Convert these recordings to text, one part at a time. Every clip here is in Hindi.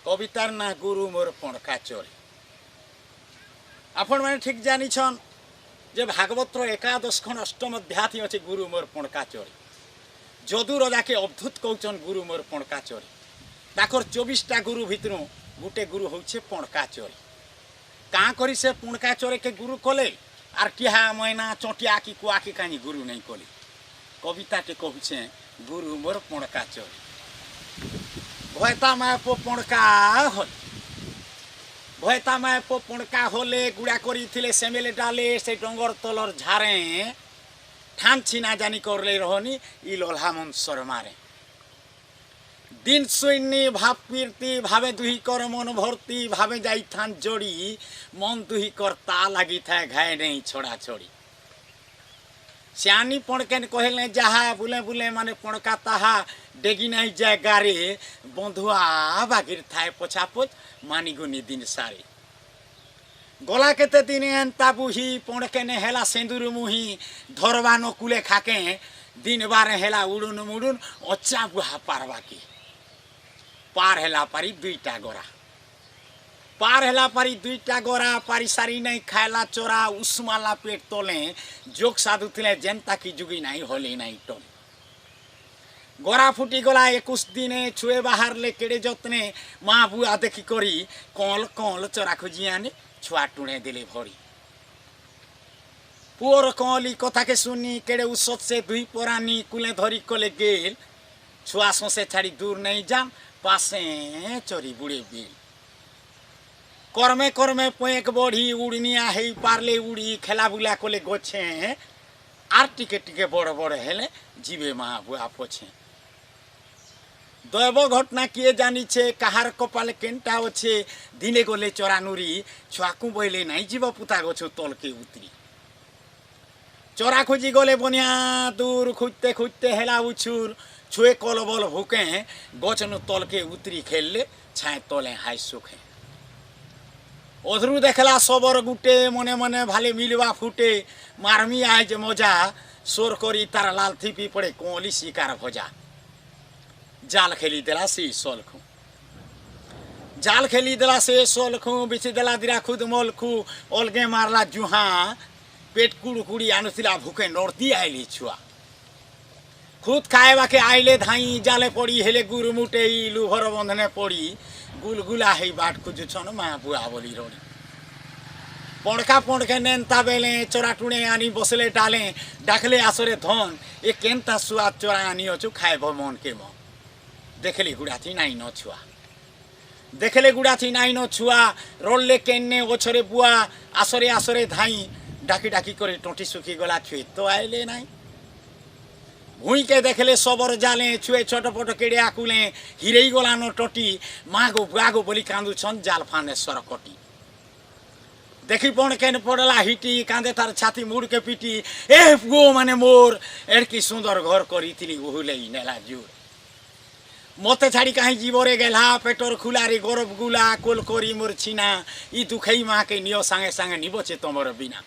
कवितार ना गुरु मोर पणका चोरी। आपण मैंने ठीक जानी छन जे भागवतर एकादश खंड अष्टम अध्याय अच्छे गुरु मोर पणका चोरी। जदू राजा के अवधूत कहन गुरु मोर पणका चोरी। ताकर 24टा गुरु भितर गोटे गुरु होचे पणका चोरी। काँ करी से पणका चोरी के गुरु कले आर टिहा मैना चटिया की कुआ की कहीं गुरु नहीं कले। कविता के कहूचे गुरु मोर पणका चोरी। भयता माय पो पणका होल भयता माय पो पणका होले गुड़ा करी थिले सेमेले डाले से डंगर तलर झारे ठान छिना जानी करले रहनी इ लोल्हा मन सर मारे दिन सुइनी भाव पीरती भावे दुही कर मन भरती भावे जाई थान जोड़ी मन दुही कर ता लगी था घाय नहीं छोड़ा छोड़ी। सियानी पणकेन कहले जहा बुले बुले माने पणका ताहा डेगी नहीं जाए गारे बंधुआ बागिर थाए पछापोच मानिगुनी दिन सारे गला केते दिन एंता बुही पणकेने हेला सेंदुर मुही धरवानो कुले खाके दिन बारे हेला उड़ुन मुड़ुन अच्छा बुहा पारवा की पार हेला पारी दुईटा गोरा पार हेला पारी दुईटा गोरा पारी सारी नहीं खायला चोरा उस्माला पेट तोले जोक साधु थिले जनता की जुगी नहीं होली नहीं टोले गोरा फुटी गला 21 दिने छुए बाहर ले केड़े जतने माँ बुआ देखी करी कल कल चोरा खुजी आने छुआ टुणे दिले भरी पुअर कली कथा के सुनी केड़े उसत से दुई परानी कुले धरी कले गेल छुआ सोसे छाड़ी दूर नहीं जाम पासे चोरी बुड़े बिल कर्मे कर्मे पेक बढ़ी उड़निया है पारले उड़ी खेला बुला कले गोछे आर टिके टिके बड़ बड़ हेले जीवे माँ बुआ पोछे दैव घटना किए जानी छे कहार कपाल केनटा अच्छे दिने गले चोरानुरी छुआकू बहले नहीं जीव पुता गछु तल के उतरी चोरा खोजी गले बनिया दूर खुजते खुजते हेला उछुर छुए कल बल भूके गचनु तल के उतरी खेलले छाए तले हाय सुखे अधरू देखला सबर गुटे मने मने भाले मिलवा फुटे मारमी आज मजा सोर करी तार लाल थीपी पड़े कोली शिकार भजा जाल खेली देला से सोलखू जाल खेली देला से सोलखू बिछी देला दिरा खुद मोलखू अलगे मारला जुहा पेट कुड़कुड़ी आनुथिला भूखे नोरती आईली छुआ खुद खाएबा के आईले धाई जाले पड़ी हेले गुरु मुटे लुभर बंधने पड़ी गुलगुला है बाट को जो छन माँ बुआ बोली रोड़ी पणका पणके नेनता बेले चोरा टुणे आनी बसले डाले डाकले आसरे धन ए केनता सुआ चोरा आनी अचु खाएब मन के मन देखले गुड़ा थी नाई न छुआ देखले गुड़ा थी नाई न छुआ रोलले केन्ने ओछरे बुआ आसरे आसरे धाई डाकी डाकी करे टोटी सुखी गला छुए तो आइले नाई भूई के देखले सबर जाले छुए छोटपट केड़े आकुले हिरेई गला न टोटी मागो बुआगो बोली कांदु छन जाल फाने सरकटी देखी पण केन पड़ला हिटी कांदे तार छाती मुड़ के पीटी ए गो माने मोर एड़की सुंदर घर करी तिली ओहुले नेला जुर मते छाड़ी कहीं जीवरे गेला पेटर खुलारी गरब गुला कोल करी मोर छिना ई दुखई माँ के नियो सांगे सांगे निबचे तमर बिना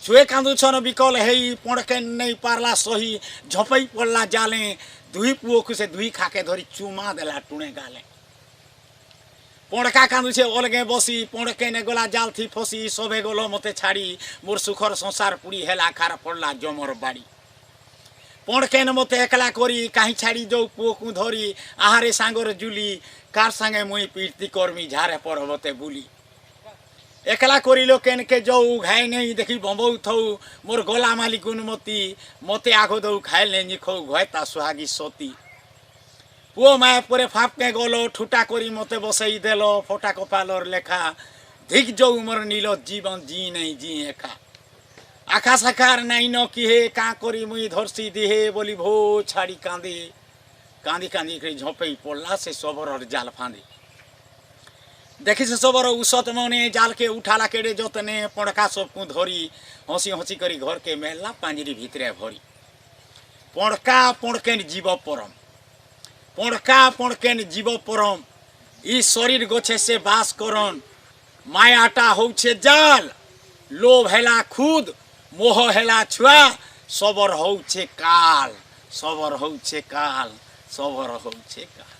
छुए कांदु छन विकल हेई पणके नहीं पारला सही झपई पड़ला जाले दुई पुओ से दुई खाके धरी चुमा देला टुणे गाले पणका कांदु छे अलगे बसी पणके ने गला जाल थी फसी सबे गलो मते छाड़ी मोर सुखर संसार पुरी हेला खार पड़ला जमर बाड़ी पणके ने मते एकला करी कहीं छाड़ी जो पुओ को धरी आहारे सांगर जुली कार संगे मुई पीरती कर्मी झारे पर्वते बुली एकला करिलो केन के जो घाय नहीं देखी बंबौ थौ मोर गला माली गुणमती मते आगो दौ खाइल नहीं खौ घयता सुहागी सती पुओ माए परे फापके गलो ठुटा करी मते बसई देलो फोटा कपालर लेखा धिक जो मोर नीलो जीवन जी नहीं जी एका आखा साकार नहीं न किहे का करी मुई धरसी दिहे बोली भो छाड़ी कांदी कांदी कांदी करी झोपई पड़ला से सबर जाल फांदी देखी से सबर उसत मने जाल के उठाला केड़े जतने पणका सबकू धरी हसी हसी करी घर के मेलला पांजरी भितरे भरी पणका पणकेन जीव परम पणका पणकेन जीव परम ई शरीर गोछे से बास करन मायाटा होछे जाल लोभ हेला खुद मोह हेला छुआ सबर होउछे काल, सबर होउछे काल, सबर होउछे काल।